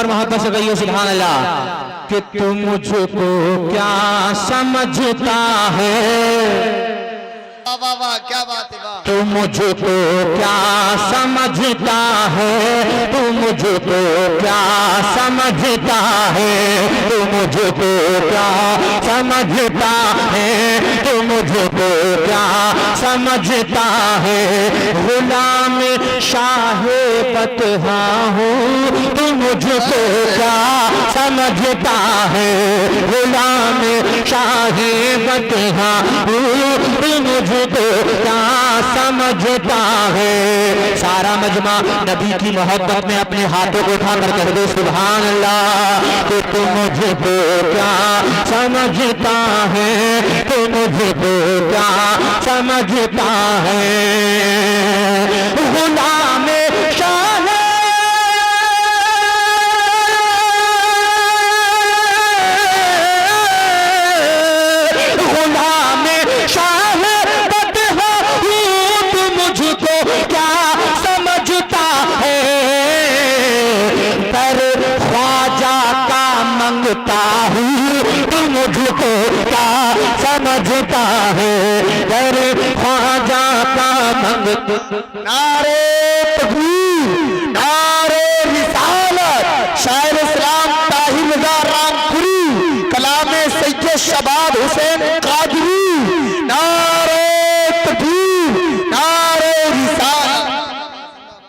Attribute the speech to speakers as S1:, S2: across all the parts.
S1: और मोहब्बत से कहिए सुभान अल्लाह कि तू मुझको क्या समझता है,
S2: वाह वाह क्या बात है वाह।
S1: तू मुझको क्या समझता है, तू मुझको क्या समझता है, तू मुझको क्या समझता है, तू मुझको क्या समझता है। गुलाम शाहे बतहा हूँ, तू मुझको क्या समझता है। गुलाम शाहे बतहा हूँ, तू मुझको क्या समझता है। सारा मजमा नबी की मोहब्बत में अपने हाथों को उठा कर कह दो सुभान अल्लाह। कि तू मुझको क्या समझता है, तू मुझको क्या समझता है। गुलाम शाहे गुलाम शाहे क्या समझता है। पर ख्वाजा का मंगता हूँ, तू मुझको क्या समझता है। पर ख्वाजा का मंगता।
S2: नारे तकबीर, नारे रिसालत, शायर इस्लाम ताहिर रज़ा रामपुरी, कलामे सैयद शबाब हुसैन कादरी। नारे तकबीर, नारे रिसालत।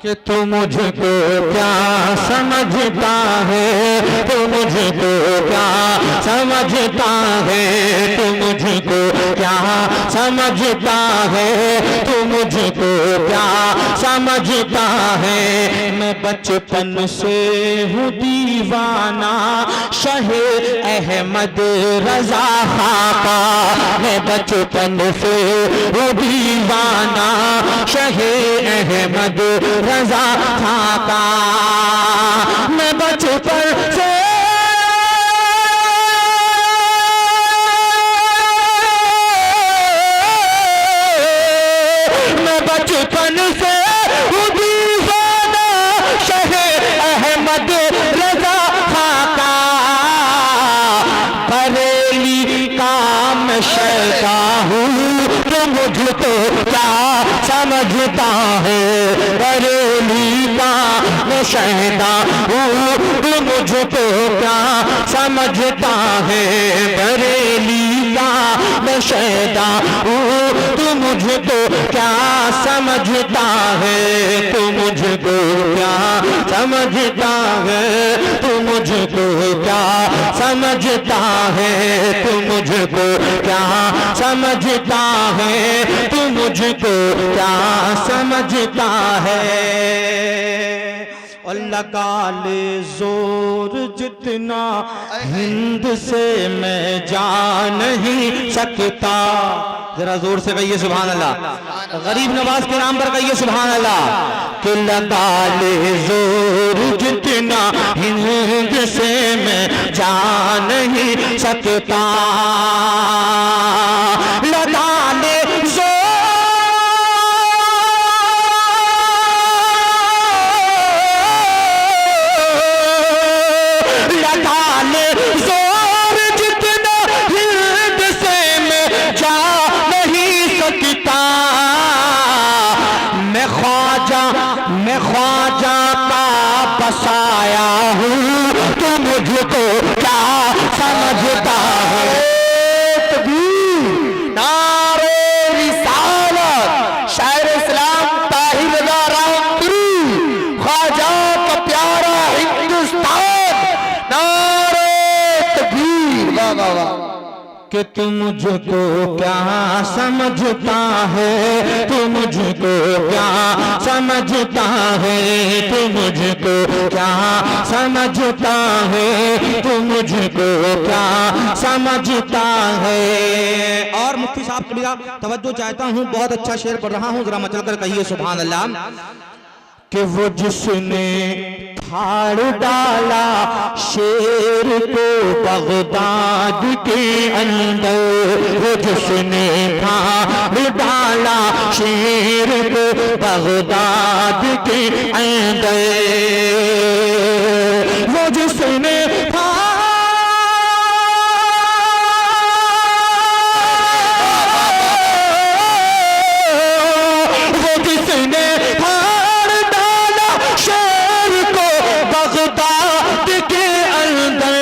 S1: कि तू मुझको क्या समझता है, तू मुझको क्या समझता है, तू मुझको क्या समझता है, तू मुझको क्या समझता है। मैं बचपन से हूँ दीवाना शहे अहमद रजा खाका। मैं बचपन से हूँ दीवाना शहे अहमद रजा खाका। मैं बचपन से बचपन से दीवाना शहे अहमद रजा खाका। बरेली का मैं शैता हूँ, तो मुझको क्या समझता है। बरेली का मैं शैता हूँ, तो मुझको क्या समझता है। बरेली का मैं शैता हूँ, तू मुझको क्या समझता है। तू मुझको क्या समझता है, तू मुझको क्या समझता है। तू मुझको क्या समझता है, तू मुझको क्या समझता है। और लगा ले जोर जितना हिंद से मैं जा नहीं सकता। जरा जोर से कहिए सुभान अल्लाह। गरीब नवाज के नाम पर कहिए सुभान अल्लाह। कि लगा ले जोर जितना हिंद से मैं जा नहीं सकता। लगा ले मैं ख्वाजा का बसाया हूँ, तू मुझको क्या समझता है।
S2: नारे रिसालत, शायर इस्लाम ताहिर रज़ा रामपुरी, ख्वाजा का प्यारा हिंदुस्तान। नारे तकबीर, वाह वाह वाह।
S1: कि तू मुझको क्या समझता है, तू मुझको क्या समझता है, तू मुझको क्या समझता है, तू मुझको क्या समझता है। और मुफ्ती साहब की तवज्जो चाहता हूँ, बहुत अच्छा शेर पढ़ रहा हूँ, जरा मचल कर कहिए सुभान अल्लाह। कि वो जिसने फाड़ डाला शेर को बगदाद के अंदर, वो जिसने फाड़ डाला शेर को बगदाद के अंदर, वो जिसने वो जिसने फाड़ डाला शेर को बगदाद के अंदर,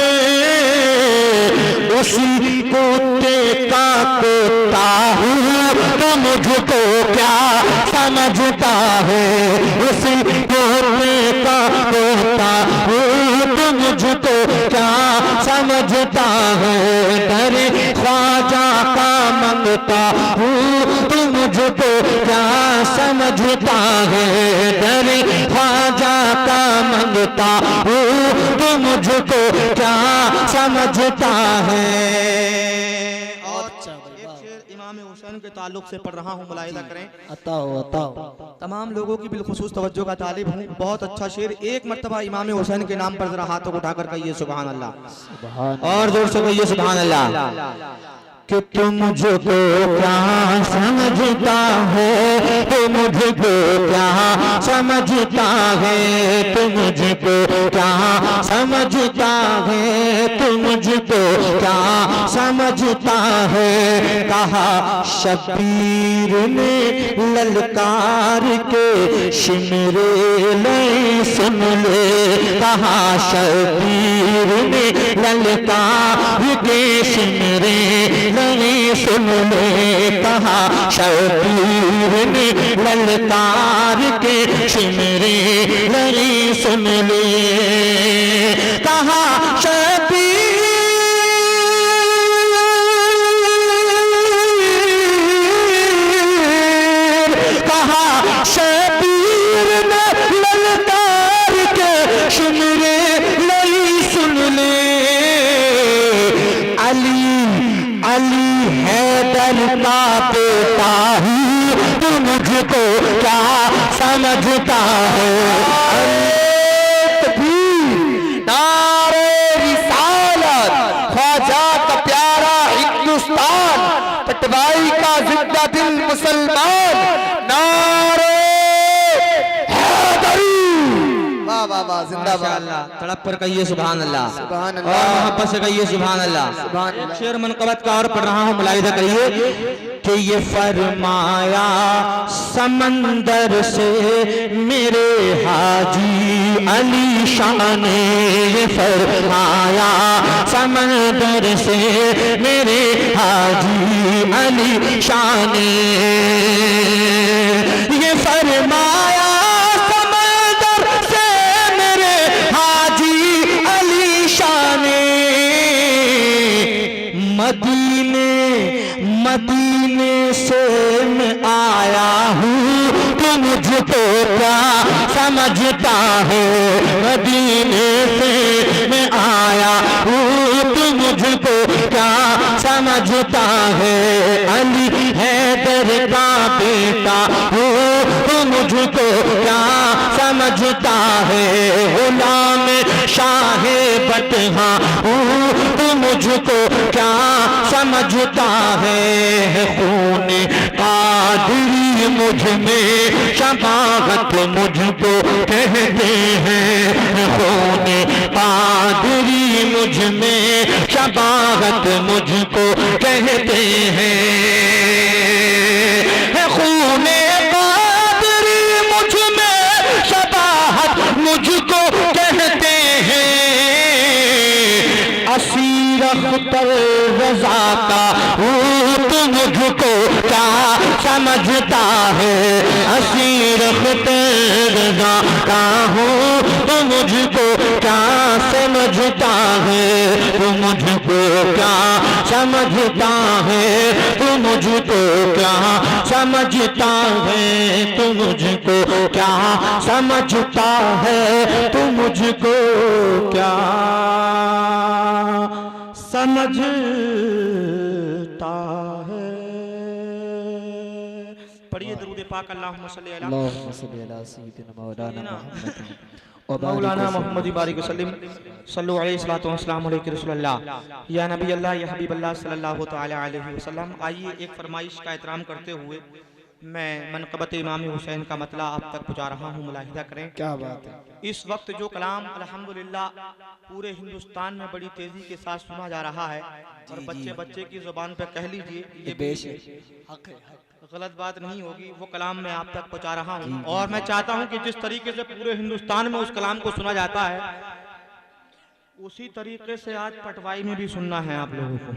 S1: उसी कुत्ते का कुत्ता हूँ तो मुझको क्या समझता है, उसी कुत्ते का कुत्ता हूँ तो मुझको क्या समझता है। डरे ख्वाजा का मंगता हूँ तो मुझको क्या समझता है, डरे ख्वाजा का मंगता हूँ तो मुझको क्या समझता है।
S3: इमाम हुसैन के ताल्लुक से पढ़ रहा हूँ, मुलाहिजा करें।
S4: अताओ
S3: तमाम लोगों की बिलखुसूस तवज्जो का तालिब हूँ। बहुत अच्छा शेर, एक मर्तबा इमाम हुसैन के नाम पर जरा हाथों को उठाकर कहिए सुभान अल्लाह।
S1: और जोर से कहिए सुभान अल्लाह। कि तुम मुझको क्या समझता है, तू मुझको क्या समझता है, तू मुझको क्या समझता है, तू मुझको क्या समझता है। कहा शबीर ने ललकार के शिमरे ले सुन ले, कहा शबीर ने ललकार के शिमरे नहीं सुन ले, कहा शबीर ने ललकार के शिमरे नहीं सुन ले, कहा शबीर ने ललकार के शिमरे नहीं सुन ले। अली हैदर का बेटा हूँ तू मुझको क्या समझता है। नारे रिसालत, ख्वाजा का प्यारा हिंदुस्तान, पटवाई का जिंदा दिल मुसलमान, नारे हैदरी।
S2: वाह वाह वाह, जिंदाबाद।
S1: तड़प कर कहिए सुभान अल्लाह,
S2: सुभान
S1: और
S2: अल्लाह।
S1: मोहब्बत से कहिए सुभान अल्लाह। एक शेर मनकबत का और पढ़ रहा हूँ, मुलाहिजा करिए कि ये फरमाया समंदर से मेरे हाजी अली शाह ने, ये फरमाया समंदर से मेरे हाजी अली शाह ने, ये फरमाया समंदर से मेरे हाजी अली शाह ने। मदीने से मैं आया हूँ तो मुझको क्या समझता है, मदीने से मैं आया हूँ तो मुझको क्या समझता है। अली हैदर का बेटा हूँ तो मुझको क्या समझता है। गुलाम शाह बटहा हूँ तो मुझको क्या समझता है। खून कादरी मुझ में शबागत मुझको कहते हैं, खून कादरी मुझ में शबागत मुझको कहते हैं। खून कादरी मुझ में शबाहत मुझको कहते हैं। असीर अख्तर रजा का हूँ तो मुझको क्या समझता है। असीर अख्तर रजा का हूँ तो मुझको क्या समझता है। तू मुझको क्या समझता है, तू मुझको क्या समझता है, तू मुझको क्या समझता है, तू मुझको क्या समझता है।
S3: पढ़िए दरूद पाक अल्लाहुम्मा सल्ली अला मौलाना मोहम्मद बारिक वसल्लम सल्लु अलैहि सल्लतु वस्सलाम अलैहि रसूलुल्लाह या नबी अल्लाह या हबीब अल्लाह सल्लल्लाहु तआला अलैहि वसल्लम। आइए एक फरमाइश का एहतराम करते हुए मैं मनक़बत इमाम हुसैन का मतला आप तक पहुँचा रहा हूँ, मुलाहिदा करें।
S2: क्या बात है।
S3: इस वक्त जो कलाम अल्हम्दुलिल्लाह पूरे हिंदुस्तान में बड़ी तेजी के साथ सुना जा रहा है और बच्चे बच्चे की जुबान पे कह लीजिए ये गलत बात नहीं होगी, वो कलाम मैं आप तक पहुंचा रहा हूं। और मैं चाहता हूं कि जिस तरीके से पूरे हिंदुस्तान में उस कलाम को सुना जाता है उसी तरीके से आज पटवाई में भी सुनना है आप लोगों को।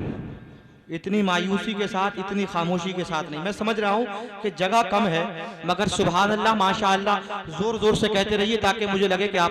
S3: इतनी मायूसी के साथ, इतनी खामोशी के साथ नहीं। मैं समझ रहा हूं कि जगह कम है, मगर सुभान अल्लाह माशा अल्लाह जोर जोर से कहते रहिए ताकि मुझे लगे कि आप